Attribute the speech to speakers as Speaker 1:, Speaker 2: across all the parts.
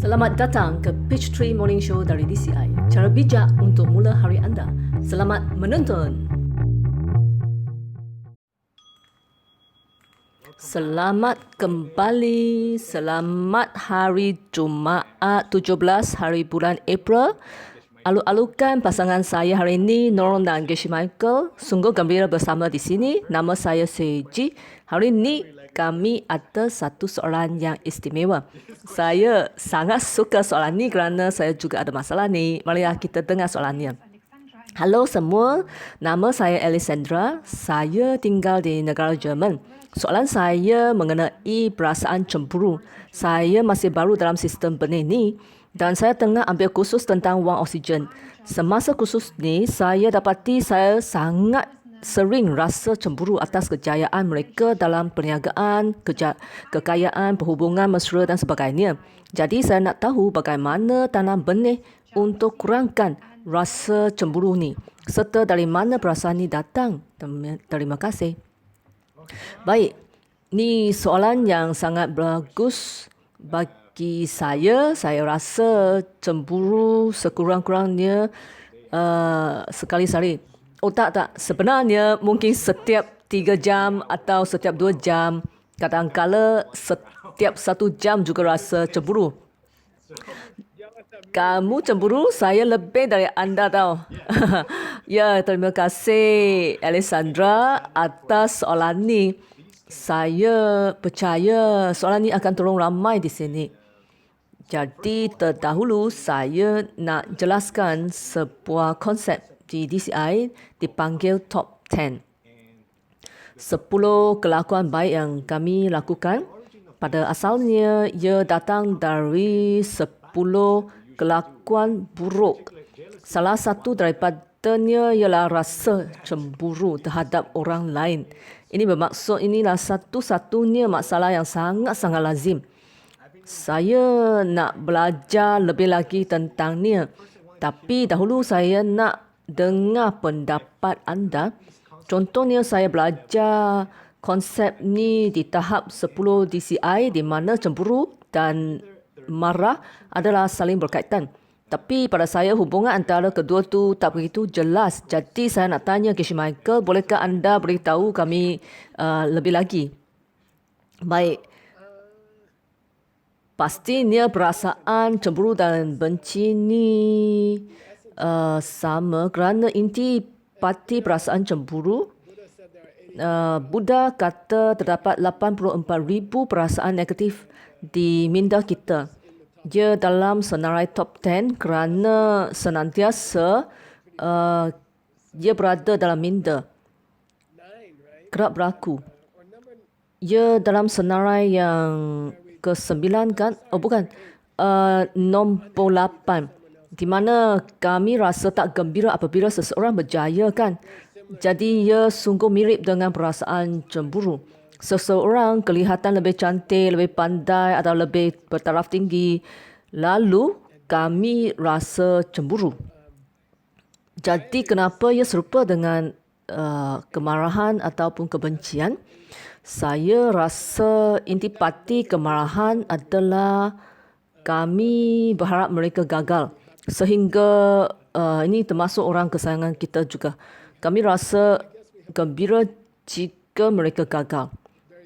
Speaker 1: Selamat datang ke Peachtree Morning Show dari DCI. Cara bijak untuk mula hari anda. Selamat menonton. Selamat kembali. Selamat hari Jumaat 17 hari bulan April. Aluk-alukan pasangan saya hari ini, Norm dan Geshi Michael. Sungguh gembira bersama di sini. Nama saya Seiji. Hari ini kami ada satu soalan yang istimewa. Saya sangat suka soalan ni kerana saya juga ada masalah ni. Mari kita dengar soalannya. Halo semua, nama saya Alessandra. Saya tinggal di negara Jerman. Soalan saya mengenai perasaan cemburu. Saya masih baru dalam sistem benih ni dan saya tengah ambil kursus tentang wang oksigen. Semasa kursus ni, saya dapati saya sangat sering rasa cemburu atas kejayaan mereka dalam perniagaan, kekayaan, perhubungan mesra dan sebagainya. Jadi saya nak tahu bagaimana tanam benih untuk kurangkan rasa cemburu ni, serta dari mana perasaan ni datang. Terima kasih. Baik, ni soalan yang sangat bagus bagi saya rasa cemburu sekurang-kurangnya sekali-sekali. Oh tak. Sebenarnya mungkin setiap 3 jam atau setiap 2 jam. Kadang-kala setiap 1 jam juga rasa cemburu. Kamu cemburu, saya lebih dari anda tahu. Ya, terima kasih Alessandra atas soalan ni. Saya percaya soalan ni akan tolong ramai di sini. Jadi terdahulu saya nak jelaskan sebuah konsep di DCI dipanggil Top 10. 10 kelakuan baik yang kami lakukan. Pada asalnya ia datang dari 10 kelakuan buruk. Salah satu daripadanya ialah rasa cemburu terhadap orang lain. Ini bermaksud inilah satu-satunya masalah yang sangat-sangat lazim. Saya nak belajar lebih lagi tentangnya. Tapi dahulu saya nak dengar pendapat anda. Contohnya saya belajar konsep ni di tahap 10 DCI di mana cemburu dan marah adalah saling berkaitan. Tapi pada saya hubungan antara kedua tu tak begitu jelas. Jadi saya nak tanya Geshi Michael, bolehkah anda beritahu kami lebih lagi? Baik. Pastinya perasaan cemburu dan benci ni sama kerana inti pati perasaan cemburu. Buddha kata terdapat 84,000 perasaan negatif di minda kita. Dia dalam senarai top 10 kerana senantiasa dia berada dalam minda. Kerap berlaku. Ia dalam senarai yang ke-9 kan? Oh bukan. Nombor 8. Di mana kami rasa tak gembira apabila seseorang berjaya kan? Jadi ia sungguh mirip dengan perasaan cemburu. Seseorang kelihatan lebih cantik, lebih pandai atau lebih bertaraf tinggi. Lalu kami rasa cemburu. Jadi kenapa ia serupa dengan kemarahan ataupun kebencian? Saya rasa intipati kemarahan adalah kami berharap mereka gagal. Sehingga ini termasuk orang kesayangan kita juga. Kami rasa gembira jika mereka gagal.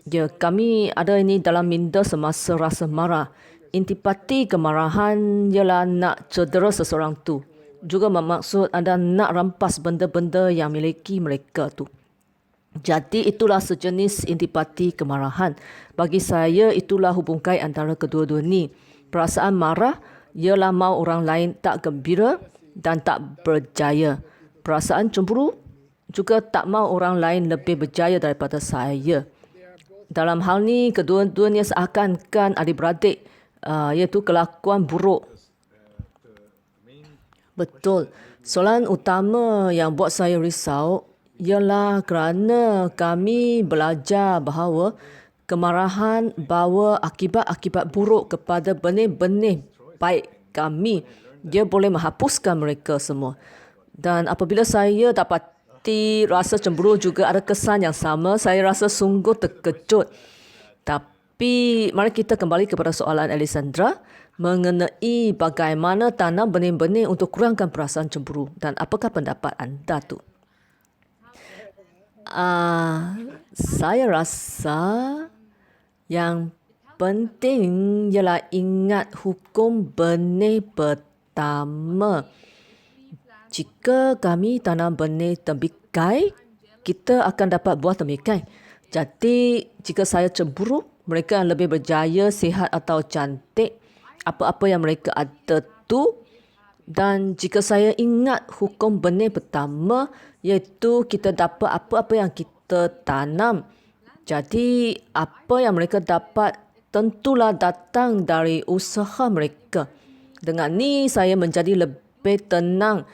Speaker 1: Ya, kami ada ini dalam minda semasa rasa marah. Intipati kemarahan ialah nak cedera seseorang tu. Juga bermaksud anda nak rampas benda-benda yang miliki mereka tu. Jadi itulah sejenis intipati kemarahan. Bagi saya itulah hubungkai antara kedua-dua ni. Perasaan marah ialah mahu orang lain tak gembira dan tak berjaya. Perasaan cemburu juga tak mahu orang lain lebih berjaya daripada saya. Dalam hal ni kedua-duanya seakan-akan adik-beradik, iaitu kelakuan buruk. Betul. Soalan utama yang buat saya risau ialah kerana kami belajar bahawa kemarahan bawa akibat-akibat buruk kepada benih-benih baik kami. Dia boleh menghapuskan mereka semua. Dan apabila saya rasa cemburu juga ada kesan yang sama, saya rasa sungguh terkejut. Tapi mari kita kembali kepada soalan Alessandra mengenai bagaimana tanam benih-benih untuk kurangkan perasaan cemburu dan apakah pendapat anda tu? Saya rasa yang penting ialah ingat hukum benih pertama. Jika kami tanam benih tembikai, kita akan dapat buah tembikai. Jadi, jika saya cemburu, mereka yang lebih berjaya, sihat atau cantik, apa-apa yang mereka ada tu. Dan jika saya ingat hukum benih pertama, iaitu kita dapat apa-apa yang kita tanam. Jadi, apa yang mereka dapat tentulah datang dari usaha mereka. Dengan ni, saya menjadi lebih tenang.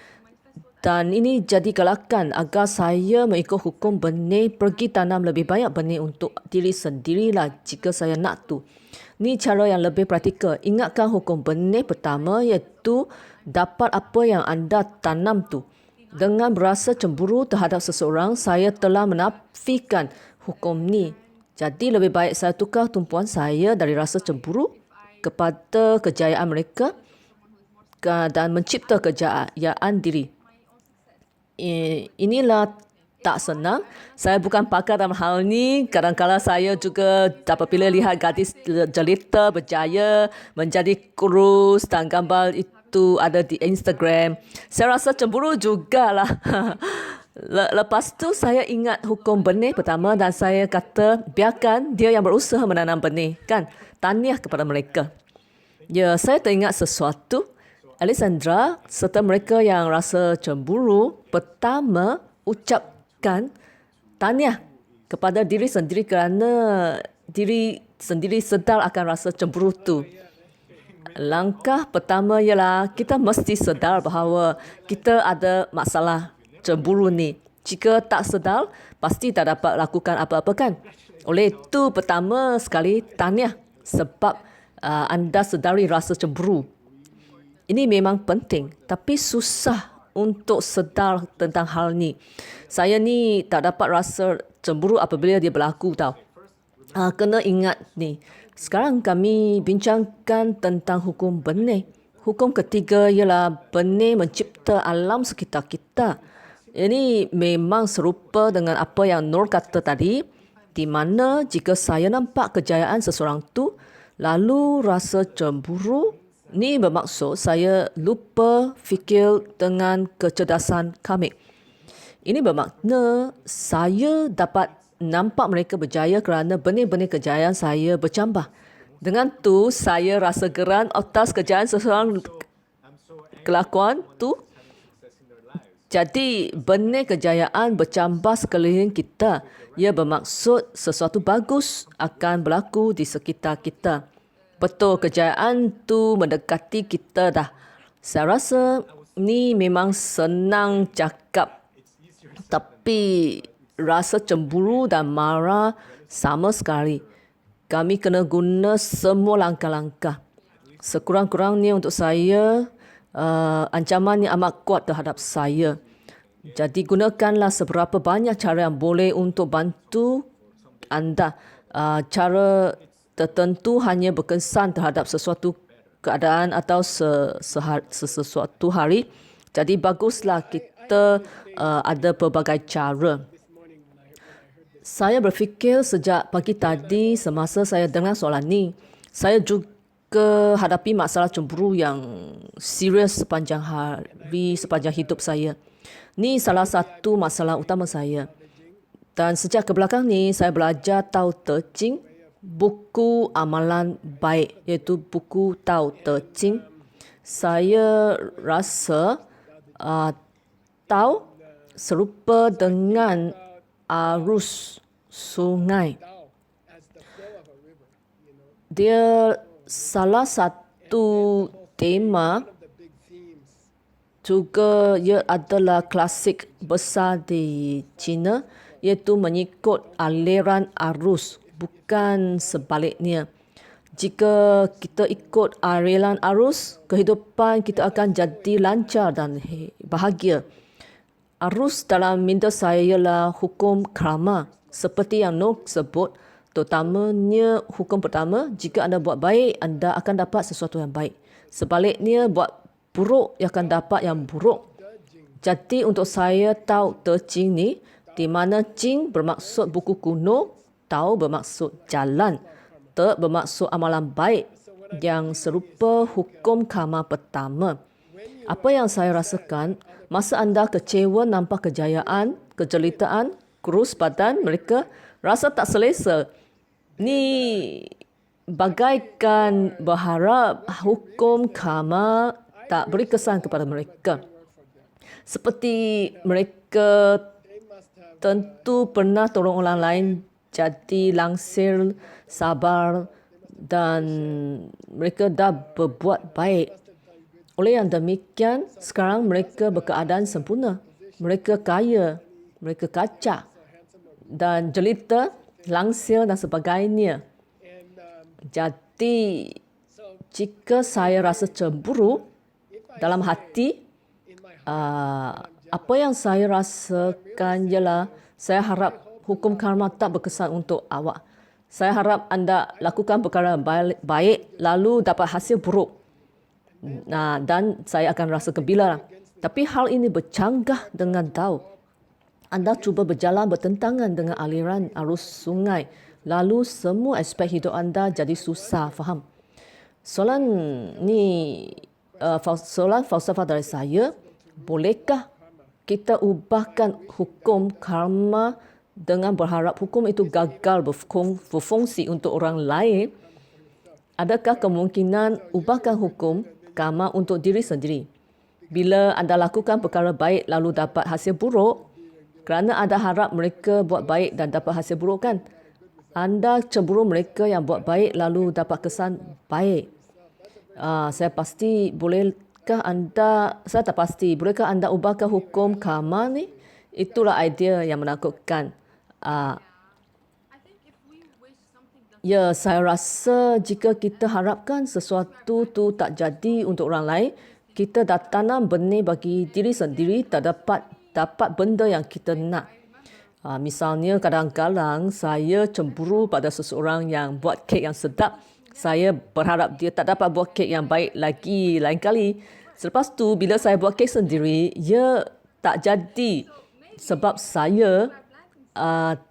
Speaker 1: Dan ini jadi galakan agar saya mengikut hukum benih, pergi tanam lebih banyak benih untuk diri sendirilah jika saya nak tu. Ni cara yang lebih praktikal. Ingatkan hukum benih pertama iaitu dapat apa yang anda tanam tu. Dengan berasa cemburu terhadap seseorang, saya telah menafikan hukum ni. Jadi lebih baik saya tukar tumpuan saya dari rasa cemburu kepada kejayaan mereka dan mencipta kejayaan diri. Inilah tak senang. Saya bukan pakar dalam hal ni. Kadang-kadang saya juga dapat bila lihat gadis jelita berjaya menjadi kurus dan gambar itu ada di Instagram. Saya rasa cemburu jugalah. Lepas tu saya ingat hukum benih pertama dan saya kata biarkan dia yang berusaha menanam benih. Kan? Tahniah kepada mereka. Ya, saya teringat sesuatu. Alessandra serta mereka yang rasa cemburu, pertama ucapkan tahniah kepada diri sendiri kerana diri sendiri sedar akan rasa cemburu tu. Langkah pertama ialah kita mesti sedar bahawa kita ada masalah cemburu ni. Jika tak sedar, pasti tak dapat lakukan apa-apa kan. Oleh itu, pertama sekali tahniah sebab anda sedari rasa cemburu. Ini memang penting, tapi susah untuk sedar tentang hal ni. Saya ni tak dapat rasa cemburu apabila dia berlaku tau. Kena ingat ni. Sekarang kami bincangkan tentang hukum benih. Hukum ketiga ialah benih mencipta alam sekitar kita. Ini memang serupa dengan apa yang Nur kata tadi, di mana jika saya nampak kejayaan seseorang tu, lalu rasa cemburu, ni bermaksud saya lupa fikir dengan kecerdasan kamik. Ini bermakna saya dapat nampak mereka berjaya kerana benih-benih kejayaan saya bercambah. Dengan tu, saya rasa geran atas kejayaan seseorang kelakuan tu. Jadi, benih kejayaan bercambah sekeliling kita. Ia bermaksud sesuatu bagus akan berlaku di sekitar kita. Betul, kejayaan tu mendekati kita dah. Saya rasa ni memang senang cakap. Tapi rasa cemburu dan marah sama sekali. Kami kena guna semua langkah-langkah. Sekurang-kurangnya untuk saya, ancaman yang amat kuat terhadap saya. Jadi gunakanlah seberapa banyak cara yang boleh untuk bantu anda. Cara tertentu hanya berkesan terhadap sesuatu keadaan atau sesuatu hari. Jadi baguslah kita ada pelbagai cara. Saya berfikir sejak pagi tadi semasa saya dengar soalan ni, saya juga hadapi masalah cemburu yang serius sepanjang hari, sepanjang hidup saya. Ni salah satu masalah utama saya. Dan sejak ke belakang ni, saya belajar Tao Te Ching, buku amalan baik, iaitu buku Tao Te Ching. Saya rasa Tao serupa dengan arus sungai. Dia salah satu tema juga ia adalah klasik besar di China, iaitu mengikut aliran arus, bukan sebaliknya. Jika kita ikut aliran arus, kehidupan kita akan jadi lancar dan bahagia. Arus dalam minda saya ialah hukum karma. Seperti yang Nur sebut, Terutamanya hukum pertama, jika anda buat baik, anda akan dapat sesuatu yang baik. Sebaliknya, buat buruk, ia akan dapat yang buruk. Jadi untuk saya tahu Te Ching ni, di mana Ching bermaksud buku kuno, Tao bermaksud jalan, Te bermaksud amalan baik yang serupa hukum karma pertama. Apa yang saya rasakan, masa anda kecewa nampak kejayaan, kejelitaan, kurus badan mereka, rasa tak selesa. Ni bagaikan berharap hukum karma tak beri kesan kepada mereka. Seperti mereka tentu pernah tolong orang lain jadi langsir, sabar dan mereka dah berbuat baik. Oleh yang demikian, sekarang mereka berkeadaan sempurna. Mereka kaya, mereka kacak dan jelita, langsir dan sebagainya. Jadi, jika saya rasa cemburu dalam hati, apa yang saya rasakan ialah saya harap hukum karma tak berkesan untuk awak. Saya harap anda lakukan perkara baik lalu dapat hasil buruk. Dan saya akan rasa gembira. Tapi hal ini bercanggah dengan Tao. Anda cuba berjalan bertentangan dengan aliran arus sungai. Lalu semua aspek hidup anda jadi susah faham. Soalan falsafah dari saya, bolehkah kita ubahkan hukum karma dengan berharap hukum itu gagal berfungsi untuk orang lain? Adakah kemungkinan ubahkan hukum karma untuk diri sendiri? Bila anda lakukan perkara baik lalu dapat hasil buruk, kerana anda harap mereka buat baik dan dapat hasil buruk kan? Anda cemburu mereka yang buat baik lalu dapat kesan baik. Saya tak pasti, bolehkah anda ubahkan hukum karma ni? Itulah idea yang menakutkan. Ya, saya rasa jika kita harapkan sesuatu tu tak jadi untuk orang lain, kita dah tanam benih bagi diri sendiri, tak dapat benda yang kita nak. Misalnya kadang-kadang saya cemburu pada seseorang yang buat kek yang sedap. Saya berharap dia tak dapat buat kek yang baik lagi lain kali. Selepas tu bila saya buat kek sendiri, ia tak jadi sebab saya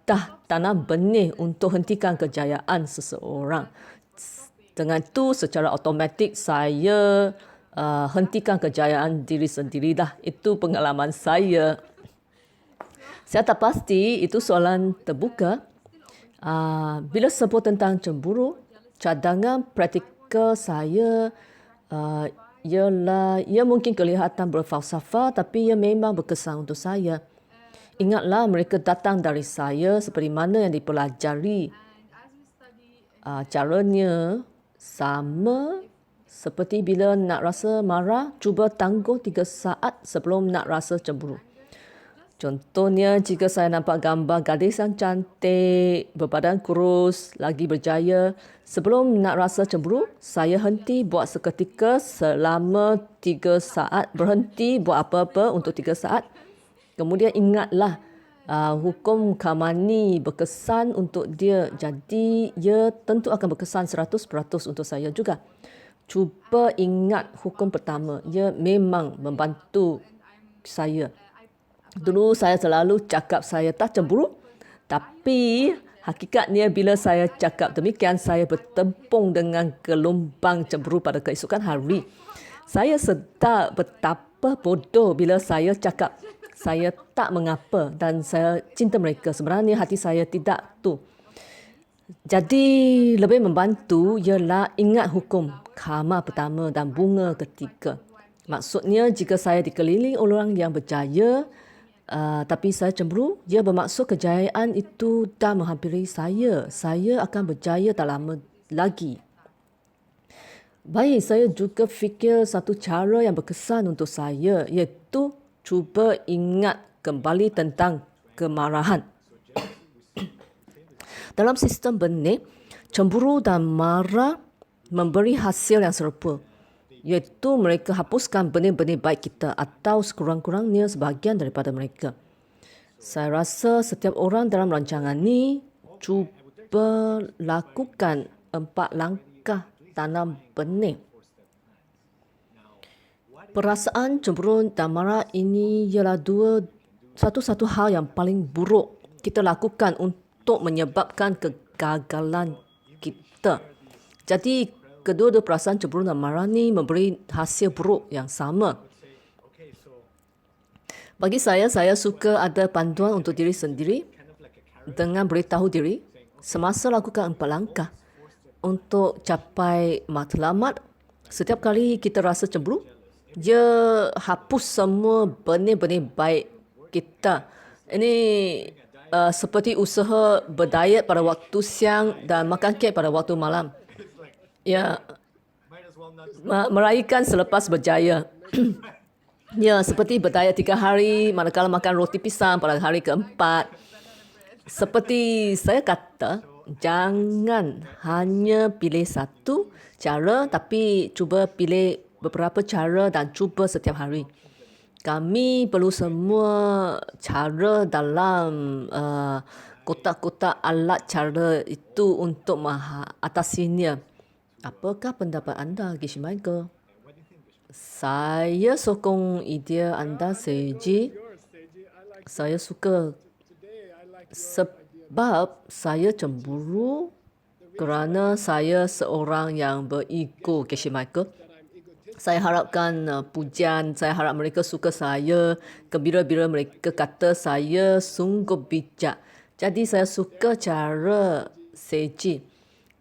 Speaker 1: dah tanam benih untuk hentikan kejayaan seseorang. Dengan itu secara automatik saya hentikan kejayaan diri sendiri dah. Itu pengalaman saya. Saya tak pasti itu soalan terbuka. Bila sebut tentang cemburu, cadangan praktikal saya ialah ia mungkin kelihatan berfalsafah tapi ia memang berkesan untuk saya. Ingatlah mereka datang dari saya seperti mana yang dipelajari. Caranya sama seperti bila nak rasa marah, cuba tangguh 3 saat sebelum nak rasa cemburu. Contohnya, jika saya nampak gambar gadis yang cantik, berbadan kurus, lagi berjaya, sebelum nak rasa cemburu, saya henti buat seketika selama 3 saat, berhenti buat apa-apa untuk 3 saat. Kemudian ingatlah, hukum karma ni berkesan untuk dia, jadi ia tentu akan berkesan 100% untuk saya juga. Cuba ingat hukum pertama, ia memang membantu saya. Dulu saya selalu cakap saya tak cemburu, tapi hakikatnya bila saya cakap demikian, saya bertempung dengan gelombang cemburu pada keesokan hari. Saya sedar betapa bodoh bila saya cakap saya tak mengapa dan saya cinta mereka. Sebenarnya hati saya tidak tu. Jadi lebih membantu ialah ingat hukum karma pertama dan bunga ketiga. Maksudnya jika saya dikelilingi orang yang berjaya, tapi saya cemburu, ia bermaksud kejayaan itu dah menghampiri saya. Saya akan berjaya tak lama lagi. Baik, saya juga fikir satu cara yang berkesan untuk saya, iaitu cuba ingat kembali tentang kemarahan. Dalam sistem benih, cemburu dan marah memberi hasil yang serupa, iaitu mereka hapuskan benih-benih baik kita atau sekurang-kurangnya sebahagian daripada mereka. Saya rasa setiap orang dalam rancangan ni cuba lakukan 4 langkah tanam benih. Perasaan cemburu dan marah ini ialah satu hal yang paling buruk kita lakukan untuk menyebabkan kegagalan kita. Jadi kedua-dua perasaan cemburu dan marah ni memberi hasil buruk yang sama. Bagi saya suka ada panduan untuk diri sendiri dengan beritahu diri semasa lakukan 4 langkah untuk capai matlamat. Setiap kali kita rasa cemburu, dia hapus semua benih-benih baik kita. Ini seperti usaha berdiet pada waktu siang dan makan kek pada waktu malam. Ya, meraihkan selepas berjaya. Ya, seperti berdiet 3 hari, manakala makan roti pisang pada hari keempat. Seperti saya kata, jangan hanya pilih satu cara, tapi cuba pilih beberapa cara dan cuba setiap hari. Kami perlu semua cara dalam kotak-kotak alat cara itu untuk mengatasinya. Apakah pendapat anda, Gishi Michael? Saya sokong idea anda, Seiji. Saya suka sebab saya cemburu kerana saya seorang yang berego, Gishi Michael. Saya harapkan pujian, saya harap mereka suka saya, gembira bila mereka kata saya sungguh bijak. Jadi saya suka cara Seiji.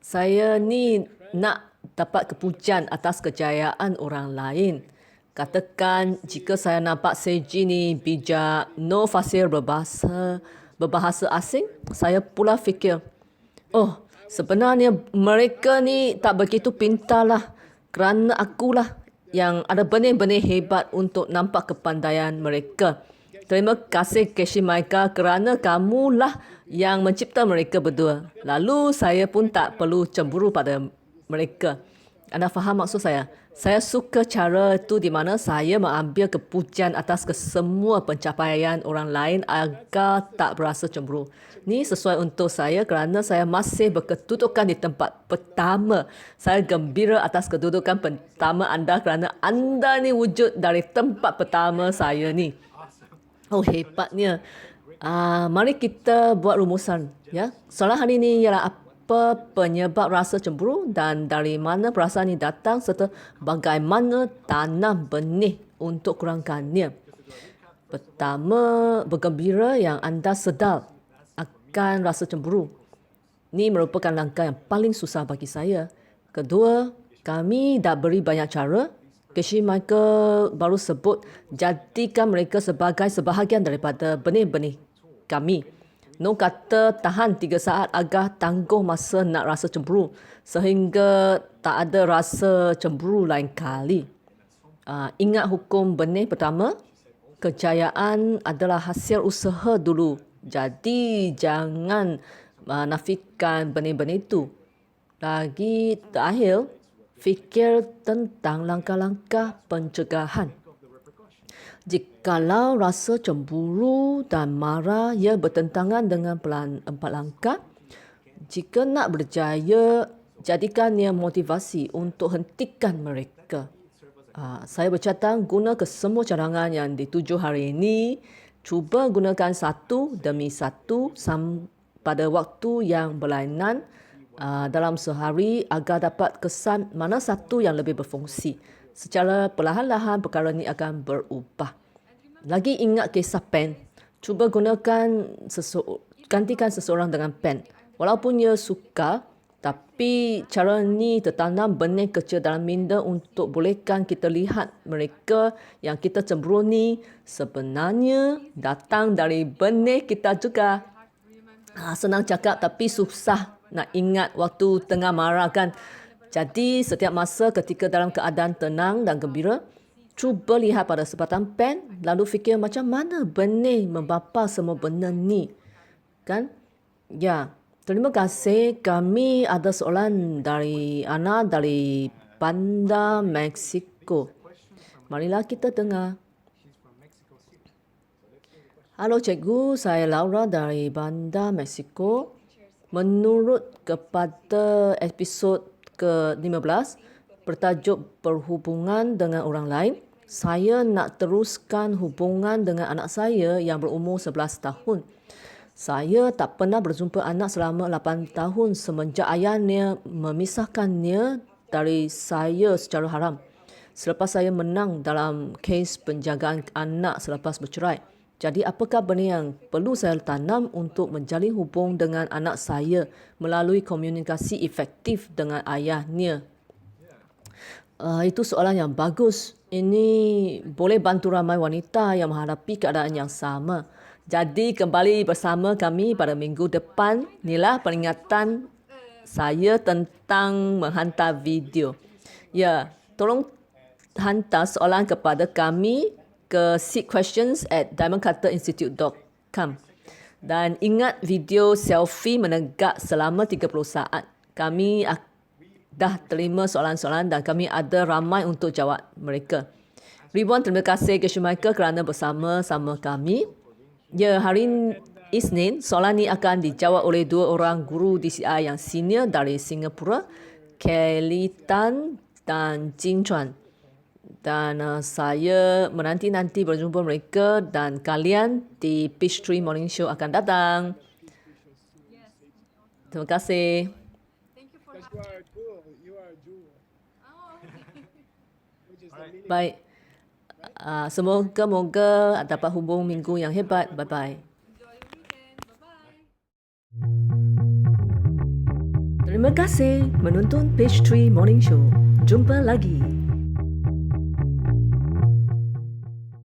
Speaker 1: Saya ni nak dapat kepujian atas kejayaan orang lain. Katakan jika saya nampak Seiji ni bijak, no fasih berbahasa asing, saya pula fikir, oh, sebenarnya mereka ni tak begitu pintar lah, kerana akulah yang ada benih-benih hebat untuk nampak kepandaian mereka. Terima kasih Gishi Michael kerana kamulah yang mencipta mereka berdua. Lalu saya pun tak perlu cemburu pada mereka. Anda faham maksud saya? Saya suka cara itu di mana saya mengambil kepujian atas kesemua pencapaian orang lain agar tak berasa cemburu. Ini sesuai untuk saya kerana saya masih berkedudukan di tempat pertama. Saya gembira atas kedudukan pertama anda kerana anda ni wujud dari tempat pertama saya ni. Oh, hebatnya. Mari kita buat rumusan. Ya. Soalan hari ini ialah apa penyebab rasa cemburu dan dari mana perasaan ini datang serta bagaimana tanam benih untuk kurangkannya. Pertama, bergembira yang anda sedar akan rasa cemburu. Ini merupakan langkah yang paling susah bagi saya. Kedua, kami dah beri banyak cara. Gishi Michael baru sebut jadikan mereka sebagai sebahagian daripada benih-benih kami. No kata tahan 3 saat agar tangguh masa nak rasa cemburu sehingga tak ada rasa cemburu lain kali. Ingat hukum benih pertama, kejayaan adalah hasil usaha dulu. Jadi jangan nafikan benih-benih itu. Lagi terakhir, fikir tentang langkah-langkah pencegahan. Jikalau rasa cemburu dan marah ia bertentangan dengan plan 4 langkah, jika nak berjaya, jadikannya motivasi untuk hentikan mereka. Saya bercadang guna kesemua cadangan yang dituju hari ini. Cuba gunakan satu demi satu pada waktu yang berlainan dalam sehari agar dapat kesan mana satu yang lebih berfungsi. Secara perlahan-lahan perkara ini akan berubah. Lagi ingat kisah pen. Cuba gantikan seseorang dengan pen. Walaupun ia sukar, tapi cara ini tertanam benih kecil dalam minda untuk bolehkan kita lihat mereka yang kita cemburu ni sebenarnya datang dari benih kita juga. Senang cakap tapi susah nak ingat waktu tengah marah kan. Jadi setiap masa ketika dalam keadaan tenang dan gembira, cuba lihat pada sebatang pen lalu fikir macam mana benih membapa semua benda ni. Kan? Ya, terima kasih. Kami ada soalan dari Ana dari Banda, Mexico. Marilah kita dengar. Halo cikgu, saya Laura dari Banda, Mexico. Menurut kepada episod ke-15 bertajuk berhubungan dengan orang lain, saya nak teruskan hubungan dengan anak saya yang berumur 11 tahun. Saya tak pernah berjumpa anak selama 8 tahun semenjak ayahnya memisahkannya dari saya secara haram. Selepas saya menang dalam kes penjagaan anak selepas bercerai. Jadi apakah benda yang perlu saya tanam untuk menjalin hubung dengan anak saya melalui komunikasi efektif dengan ayahnya? Itu soalan yang bagus. Ini boleh bantu ramai wanita yang menghadapi keadaan yang sama. Jadi kembali bersama kami pada minggu depan. Inilah peringatan saya tentang menghantar video. Ya, tolong hantar soalan kepada kami ke seekquestions@diamondcutterinstitute.com. Dan ingat video selfie menegak selama 30 saat. Kami dah terima soalan-soalan dan kami ada ramai untuk jawab mereka. Ribuan terima kasih ke Michael kerana bersama-sama kami. Ya, hari Isnin, soalan ini akan dijawab oleh 2 orang guru DCI yang senior dari Singapura, Kelly Tan dan Jing Chuan. Dan saya menanti-nanti berjumpa mereka dan kalian di Peachtree Morning Show akan datang. Terima kasih. Baik. Semoga dapat hubung minggu yang hebat. Bye-bye. Terima kasih menonton Peachtree Morning Show. Jumpa lagi.